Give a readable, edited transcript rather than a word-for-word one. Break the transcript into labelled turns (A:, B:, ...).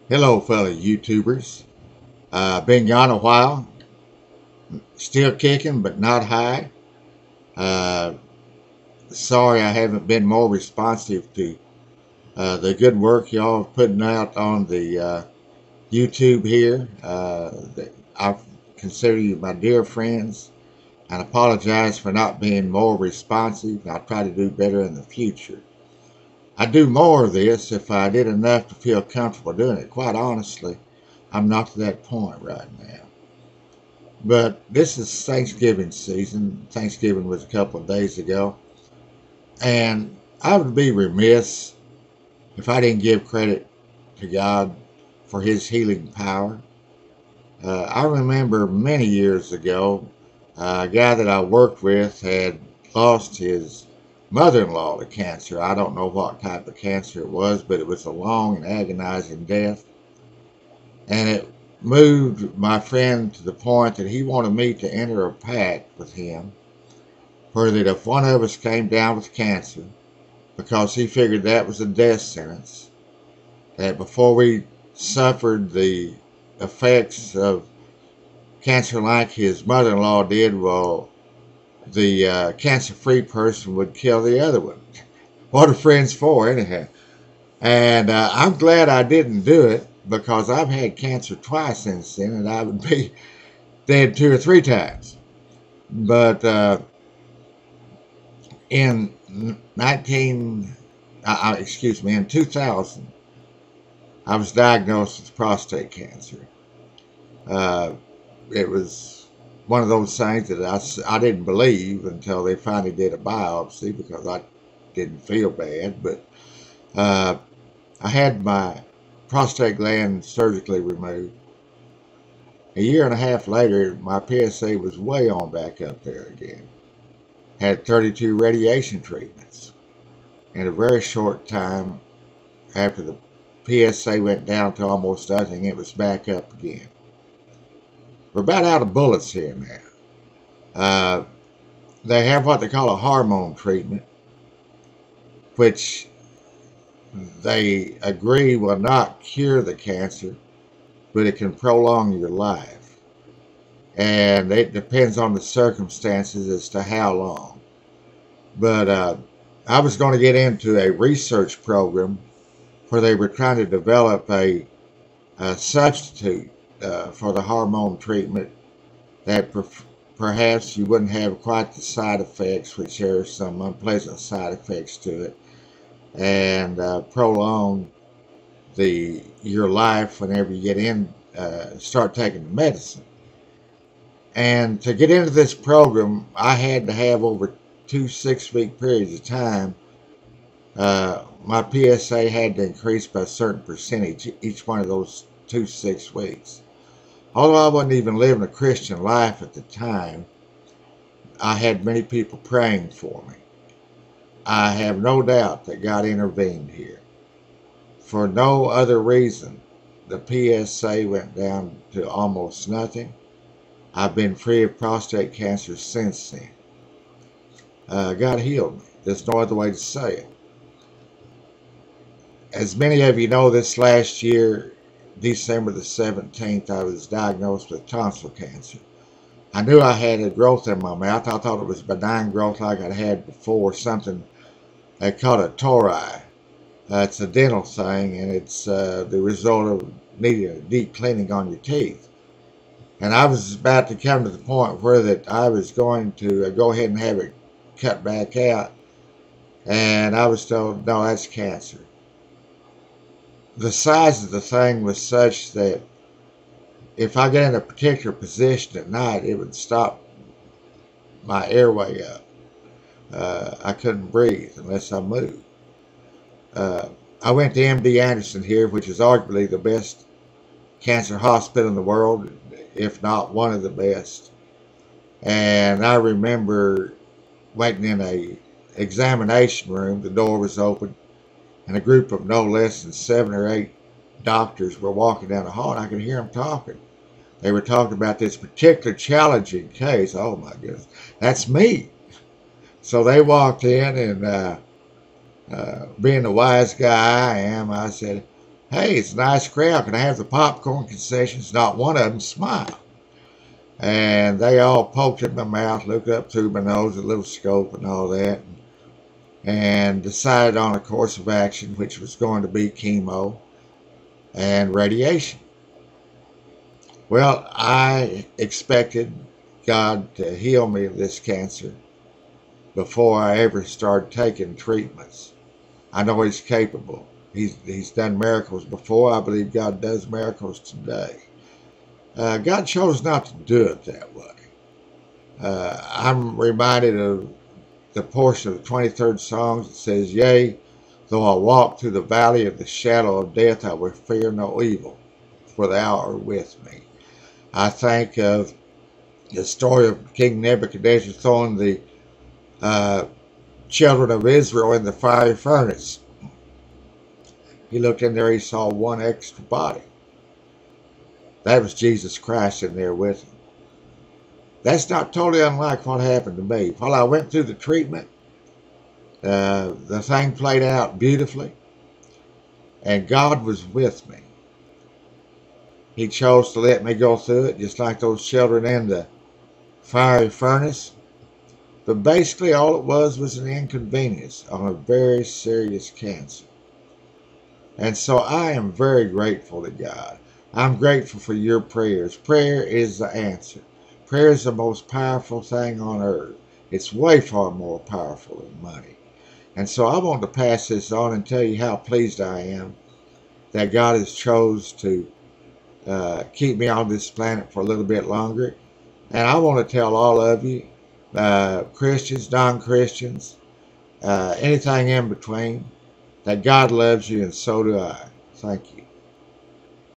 A: Hello, fellow YouTubers. Been gone a while, still kicking, but not high. Uh, Sorry I haven't been more responsive to the good work y'all are putting out on the YouTube here. I consider you my dear friends and apologize for not being more responsive. I'll try to do better in the future. I do more of this if I did enough to feel comfortable doing it. Quite honestly, I'm not to that point right now. But this is Thanksgiving season. Thanksgiving was a couple of days ago. And I would be remiss if I didn't give credit to God for his healing power. I remember many years ago, a guy that I worked with had lost his mother-in-law to cancer. I don't know what type of cancer it was, but it was a long and agonizing death. And it moved my friend to the point that he wanted me to enter a pact with him for that if one of us came down with cancer, because he figured that was a death sentence, that before we suffered the effects of cancer like his mother-in-law did, well, the cancer-free person would kill the other one. What are friends for, anyhow? And I'm glad I didn't do it, because I've had cancer twice since then, and I would be dead 2 or 3 times. But in 19, excuse me, in 2000, I was diagnosed with prostate cancer. Uh, it was one of those things that I didn't believe until they finally did a biopsy, because I didn't feel bad. But I had my prostate gland surgically removed. A year and a half later, my PSA was way on back up there again. Had 32 radiation treatments. In a very short time, after the PSA went down to almost nothing, it was back up again. We're about out of bullets here now. They have what they call a hormone treatment, which they agree will not cure the cancer, but it can prolong your life. And it depends on the circumstances as to how long. But I was going to get into a research program where they were trying to develop a substitute for the hormone treatment that perhaps you wouldn't have quite the side effects, which there are some unpleasant side effects to it, and prolong your life whenever you get in, start taking the medicine. And to get into this program, I had to have over 2 6-week periods of time. My PSA had to increase by a certain percentage each one of those 2 6 weeks. Although I wasn't even living a Christian life at the time, I had many people praying for me. I have no doubt that God intervened here. For no other reason, the PSA went down to almost nothing. I've been free of prostate cancer since then. God healed me. There's no other way to say it. As many of you know, this last year, December the 17th, I was diagnosed with tonsil cancer. I knew I had a growth in my mouth. I thought it was benign growth like I'd had before, something they call a tori. It's a dental thing, and it's the result of needing a deep cleaning on your teeth. And I was about to come to the point where that I was going to go ahead and have it cut back out, and I was told, no, that's cancer. The size of the thing was such that if I got in a particular position at night, it would stop my airway up. I couldn't breathe unless I moved. I went to MD Anderson here, which is arguably the best cancer hospital in the world, if not one of the best. And I remember waiting in a examination room. The door was open, and a group of no less than 7 or 8 doctors were walking down the hall, and I could hear them talking. They were talking about this particular challenging case. Oh my goodness, that's me. So they walked in, and being the wise guy I am, I said, hey, it's a nice crowd. Can I have the popcorn concessions? Not one of them smiled. And they all poked at my mouth, looked up through my nose, a little scope and all that, and decided on a course of action, which was going to be chemo and radiation. Well, I expected God to heal me of this cancer before I ever started taking treatments. I know He's capable. He's done miracles before. I believe God does miracles today. God chose not to do it that way. I'm reminded of the portion of the 23rd Psalm that says, yea, though I walk through the valley of the shadow of death, I will fear no evil, for thou art with me. I think of the story of King Nebuchadnezzar throwing the children of Israel in the fiery furnace. He looked in there, he saw one extra body. That was Jesus Christ in there with him. That's not totally unlike what happened to me. While I went through the treatment, the thing played out beautifully, and God was with me. He chose to let me go through it, just like those children in the fiery furnace. But basically all it was an inconvenience on a very serious cancer. And so I am very grateful to God. I'm grateful for your prayers. Prayer is the answer. Prayer is the most powerful thing on earth. It's way far more powerful than money. And so I want to pass this on and tell you how pleased I am that God has chose to keep me on this planet for a little bit longer. And I want to tell all of you, Christians, non-Christians, anything in between, that God loves you and so do I. Thank you.